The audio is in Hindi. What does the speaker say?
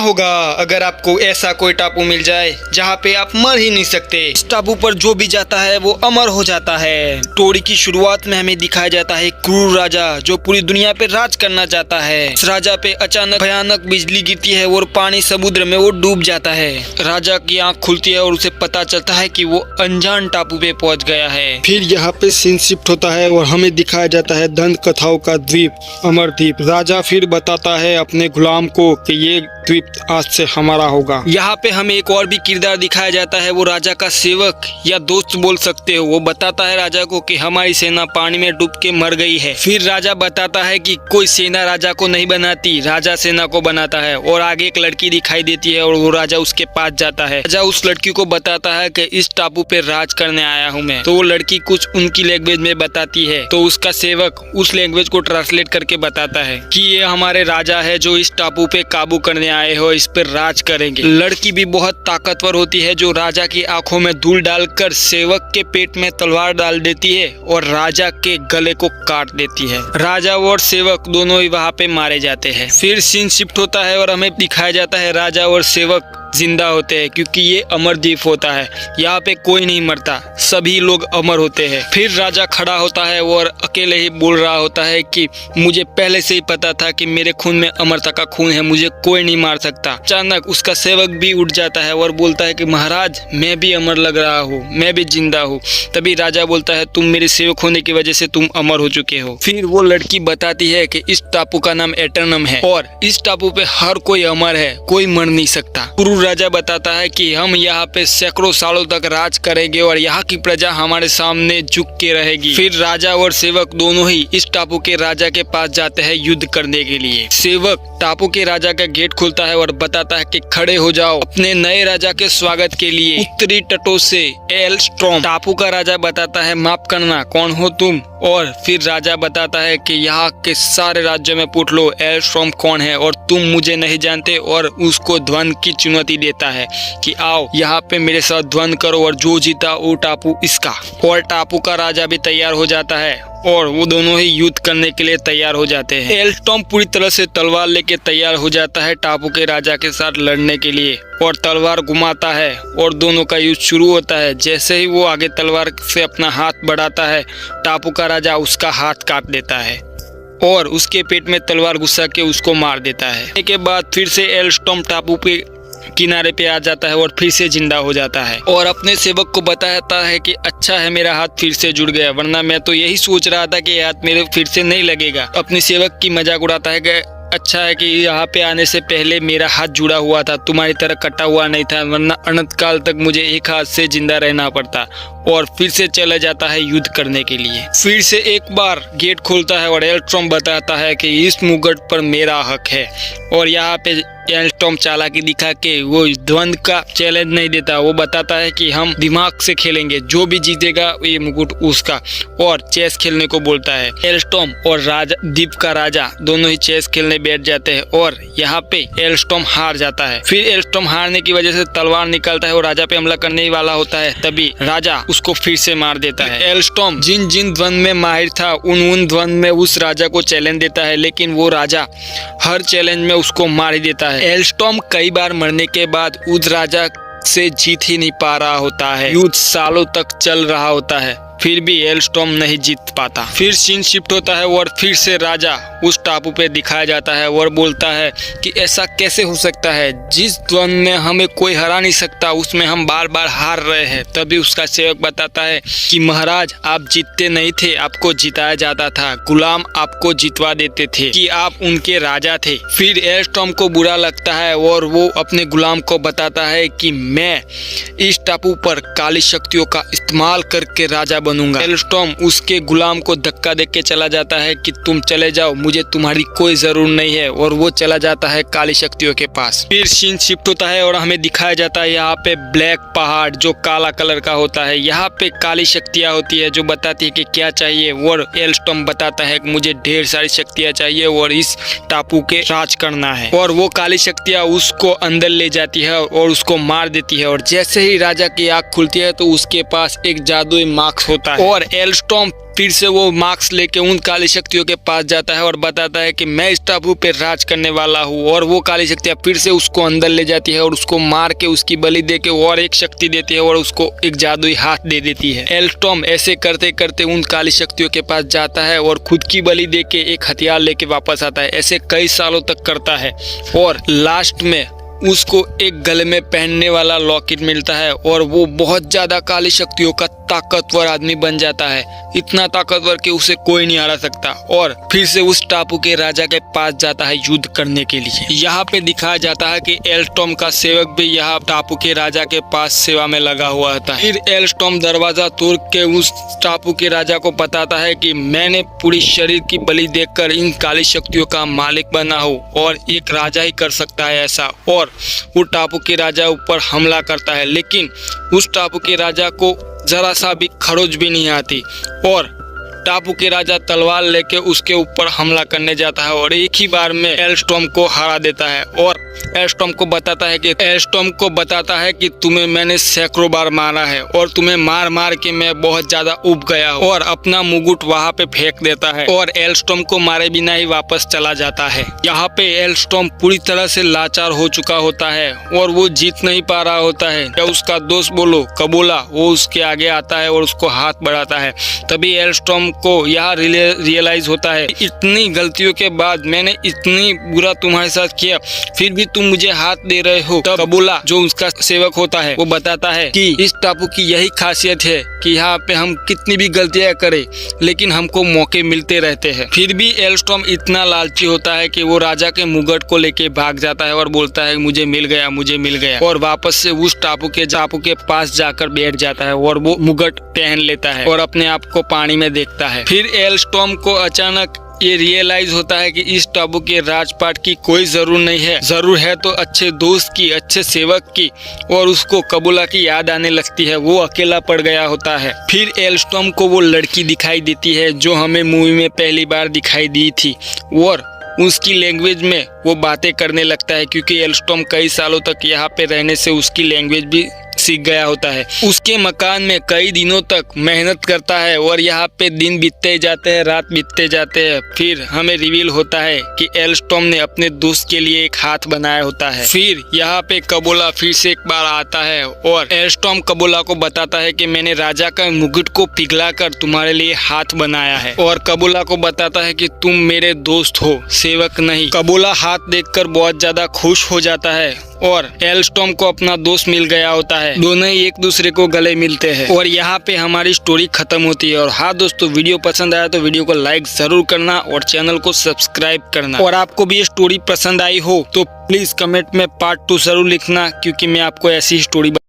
होगा अगर आपको ऐसा कोई टापू मिल जाए जहाँ पे आप मर ही नहीं सकते। इस टापू पर जो भी जाता है वो अमर हो जाता है। स्टोरी की शुरुआत में हमें दिखाया जाता है क्रूर राजा जो पूरी दुनिया पे राज करना चाहता है। इस राजा पे अचानक भयानक बिजली गिरती है और पानी समुद्र में वो डूब जाता है। राजा की आंख खुलती है और उसे पता चलता है कि वो अनजान टापू पे पहुंच गया है। फिर यहाँ पे सीन शिफ्ट होता है और हमें दिखाया जाता है दंत कथाओं का द्वीप, अमर द्वीप। राजा फिर बताता है अपने गुलाम को कि ये द्वीप आज से हमारा होगा। यहाँ पे हमें एक और भी किरदार दिखाया जाता है, वो राजा का सेवक या दोस्त बोल सकते हो। वो बताता है राजा को कि हमारी सेना पानी में डूब के मर गई है। फिर राजा बताता है कि कोई सेना राजा को नहीं बनाती, राजा सेना को बनाता है। और आगे एक लड़की दिखाई देती है और वो राजा उसके पास जाता है। राजा उस लड़की को बताता है कि इस टापू पे राज करने आया हूँ मैं। तो वो लड़की कुछ उनकी लैंग्वेज में बताती है, तो उसका सेवक उस लैंग्वेज को ट्रांसलेट करके बताता है कि ये हमारे राजा है जो इस टापू पे काबू करने आए हो, इस पर राज करेंगे। लड़की भी बहुत ताकतवर होती है जो राजा की आंखों में धूल डालकर सेवक के पेट में तलवार डाल देती है और राजा के गले को काट देती है। राजा और सेवक दोनों ही वहाँ पे मारे जाते हैं। फिर सीन शिफ्ट होता है और हमें दिखाया जाता है राजा और सेवक जिंदा होते हैं, क्योंकि ये अमर द्वीप होता है। यहाँ पे कोई नहीं मरता, सभी लोग अमर होते हैं। फिर राजा खड़ा होता है और अकेले ही बोल रहा होता है कि मुझे पहले से ही पता था कि मेरे खून में अमरता का खून है, मुझे कोई नहीं मार सकता। अचानक उसका सेवक भी उठ जाता है और बोलता है कि महाराज मैं भी अमर लग रहा हूँ, मैं भी जिंदा हूँ। तभी राजा बोलता है तुम मेरे सेवक होने की वजह से तुम अमर हो चुके हो। फिर वो लड़की बताती है कि इस टापू का नाम एटर्नम है और इस टापू पे हर कोई अमर है, कोई मर नहीं सकता। राजा बताता है कि हम यहाँ पे सैकड़ों सालों तक राज करेंगे और यहाँ की प्रजा हमारे सामने झुक के रहेगी। फिर राजा और सेवक दोनों ही इस टापू के राजा के पास जाते हैं युद्ध करने के लिए। सेवक टापू के राजा का गेट खोलता है और बताता है कि खड़े हो जाओ अपने नए राजा के स्वागत के लिए उत्तरी तटों से एलस्ट्रॉम। टापू का राजा बताता है माफ करना, कौन हो तुम? और फिर राजा बताता है कि यहाँ के सारे राज्यों में पूछ लो एलस्ट्रॉम कौन है और तुम मुझे नहीं जानते, और उसको ध्वनि की चुनौती देता है कि आओ यहाँ पे मेरे साथ ध्वनि करो और जो जीता वो टापू इसका। और टापू का राजा भी तैयार हो जाता है और वो दोनों ही युद्ध करने के लिए तैयार हो जाते हैं। एलस्ट्रॉम पूरी तरह से तलवार लेके तैयार हो जाता है टापू के राजा के साथ लड़ने के लिए और तलवार घुमाता है और दोनों का युद्ध शुरू होता है। जैसे ही वो आगे तलवार से अपना हाथ बढ़ाता है टापू का राजा उसका हाथ काट देता है और उसके पेट में तलवार घुसा के उसको मार देता है। इसके बाद फिर से एलस्ट्रॉम टापू पे किनारे पे आ जाता है और फिर से जिंदा हो जाता है और अपने सेवक को बताता है कि अच्छा है मेरा हाथ फिर से जुड़ गया, वरना मैं तो यही सोच रहा था कि ये हाथ मेरे फिर से नहीं लगेगा। अपने सेवक की मजाक उड़ाता है कि अच्छा है कि यहाँ पे आने से पहले मेरा हाथ जुड़ा हुआ था, तुम्हारी तरह कटा हुआ नहीं था, वरना अनंत काल तक मुझे एक हाथ से जिंदा रहना पड़ता। और फिर से चला जाता है युद्ध करने के लिए। फिर से एक बार गेट खोलता है और एलस्ट्रॉम बताता है कि इस मुकुट पर मेरा हक है। और यहाँ पे एलस्ट्रॉम चालाकी दिखा के वो द्वंद्व का चैलेंज नहीं देता, वो बताता है कि हम दिमाग से खेलेंगे, जो भी जीतेगा ये मुकुट उसका, और चेस खेलने को बोलता है। एलस्ट्रॉम और राजा द्वीप का राजा दोनों ही चेस खेलने बैठ जाते हैं और यहाँ पे एलस्ट्रॉम हार जाता है। फिर एलस्ट्रॉम हारने की वजह से तलवार निकालता है और राजा पे हमला करने ही वाला होता है, तभी राजा उसको फिर से मार देता है। एलस्ट्रॉम जिन जिन द्वंद्व में माहिर था उन द्वंद्व में उस राजा को चैलेंज देता है, लेकिन वो राजा हर चैलेंज में उसको मार ही देता है। एलस्ट्रॉम कई बार मरने के बाद उस राजा से जीत ही नहीं पा रहा होता है। युद्ध सालों तक चल रहा होता है, फिर भी एलस्ट्रॉम नहीं जीत पाता। फिर सीन शिफ्ट होता है और फिर से राजा उस टापू पे दिखाया जाता है और बोलता है कि ऐसा कैसे हो सकता है, जिस द्वंद्व में हमें कोई हरा नहीं सकता उसमें हम बार बार हार रहे हैं। तभी उसका सेवक बताता है कि महाराज आप जीतते नहीं थे, आपको जिताया जाता था, गुलाम आपको जितवा देते थे, कि आप उनके राजा थे। फिर एलस्ट्रॉम को बुरा लगता है और वो अपने गुलाम को बताता है कि मैं इस टापू पर काली शक्तियों का इस्तेमाल करके राजा बनूंगा। एलस्ट्रॉम उसके गुलाम को धक्का दे के चला जाता है कि तुम चले जाओ, मुझे तुम्हारी कोई जरूरत नहीं है, और वो चला जाता है काली शक्तियों के पास। फिर सीन शिफ्ट होता है और हमें दिखाया जाता है यहाँ पे ब्लैक पहाड़ जो काला कलर का होता है। यहाँ पे काली शक्तियाँ होती है जो बताती है कि क्या चाहिए, और एलस्ट्रॉम बताता है कि मुझे ढेर सारी शक्तियाँ चाहिए और इस टापू के राज करना है। और वो काली शक्तियाँ उसको अंदर ले जाती है और उसको मार देती है। और जैसे ही राजा की आँख खुलती है तो उसके पास एक जादुई मास्क होता है। और एल्स्टॉर्म फिर से वो मार्क्स लेके उन काली शक्तियों के पास जाता है और बताता है कि मैं इस टापू पे राज करने वाला हूँ। और वो काली शक्तियाँ फिर से उसको अंदर ले जाती है और उसको मार के उसकी बलि दे के और एक शक्ति देती है और उसको एक जादुई हाथ दे देती है। एल्स्टॉर्म ऐसे करते करते उन काली शक्तियों के पास जाता है और खुद की बलि दे के एक हथियार लेके वापस आता है। ऐसे कई सालों तक करता है और लास्ट में उसको एक गले में पहनने वाला लॉकेट मिलता है और वो बहुत ज्यादा काली शक्तियों का ताकतवर आदमी बन जाता है, इतना ताकतवर कि उसे कोई नहीं हरा सकता। और फिर से उस टापू के राजा के पास जाता है युद्ध करने के लिए। यहाँ पे दिखाया जाता है कि एल्स्टॉर्म का सेवक भी यहाँ टापू के राजा के पास सेवा में लगा हुआ होता है। फिर एल्स्टॉर्म दरवाजा तोड़ के उस टापू के राजा को बताता है कि मैंने पूरी शरीर की बलि देकर इन काली शक्तियों का मालिक बना हूँ और एक राजा ही कर सकता है ऐसा। और वो टापू के राजा ऊपर हमला करता है, लेकिन उस टापू के राजा को जरा सा भी खरोच भी नहीं आती और टापू के राजा तलवार लेके उसके ऊपर हमला करने जाता है और एक ही बार में एल्स्टॉर्म को हरा देता है। और एल्स्टॉर्म को बताता है कि तुम्हें मैंने सैकड़ों बार मारा है और तुम्हें मार मार के मैं बहुत ज्यादा उब गया हूँ। और अपना मुकुट वहाँ पे फेंक देता है और एल्स्टॉर्म को मारे बिना ही वापस चला जाता है। यहाँ पे एल्स्टॉर्म पूरी तरह से लाचार हो चुका होता है और वो जीत नहीं पा रहा होता है। या उसका दोस्त बोलो कबूला वो उसके आगे आता है और उसको हाथ बढ़ाता है। तभी एल्स्टॉर्म को यह रियलाइज होता है इतनी गलतियों के बाद मैंने इतनी बुरा तुम्हारे साथ किया, फिर भी तुम मुझे हाथ दे रहे हो। तब कबूला जो उसका सेवक होता है वो बताता है कि इस टापू की यही खासियत है कि यहाँ पे हम कितनी भी गलतियां करें लेकिन हमको मौके मिलते रहते हैं। फिर भी एल्स्टॉर्म इतना लालची होता है कि वो राजा के मुकुट को लेके भाग जाता है और बोलता है मुझे मिल गया और वापस से उस टापू के पास जाकर बैठ जाता है और वो मुकुट पहन लेता है और अपने आप को पानी में देखता है। फिर एल्स्टॉर्म को अचानक ये रियलाइज होता है कि इस टापू के राजपाट की कोई जरूर नहीं है, जरूर है तो अच्छे दोस्त की, अच्छे सेवक की। और उसको कबूला की याद आने लगती है, वो अकेला पड़ गया होता है। फिर एल्स्टॉर्म को वो लड़की दिखाई देती है जो हमें मूवी में पहली बार दिखाई दी थी और उसकी लैंग्वेज में वो बातें करने लगता है क्योंकि एल्स्टॉर्म कई सालों तक यहाँ पे रहने से उसकी लैंग्वेज भी सीख गया होता है। उसके मकान में कई दिनों तक मेहनत करता है और यहाँ पे दिन बीतते जाते हैं, रात बीतते जाते हैं। फिर हमें रिवील होता है कि एल्स्टॉर्म ने अपने दोस्त के लिए एक हाथ बनाया होता है। फिर यहाँ पे कबूला फिर से एक बार आता है और एल्स्टॉर्म कबूला को बताता है कि मैंने राजा का मुकुट को पिघला कर तुम्हारे लिए हाथ बनाया है और कबूला को बताता है कि तुम मेरे दोस्त हो, सेवक नहीं। कबूला हाथ देखकर बहुत ज्यादा खुश हो जाता है और एल्स्टॉर्म को अपना दोस्त मिल गया होता है। दोनों ही एक दूसरे को गले मिलते हैं और यहाँ पे हमारी स्टोरी खत्म होती है। और हाँ दोस्तों, वीडियो पसंद आया तो वीडियो को लाइक जरूर करना और चैनल को सब्सक्राइब करना। और आपको भी ये स्टोरी पसंद आई हो तो प्लीज कमेंट में पार्ट 2 जरूर लिखना क्योंकि मैं आपको ऐसी स्टोरी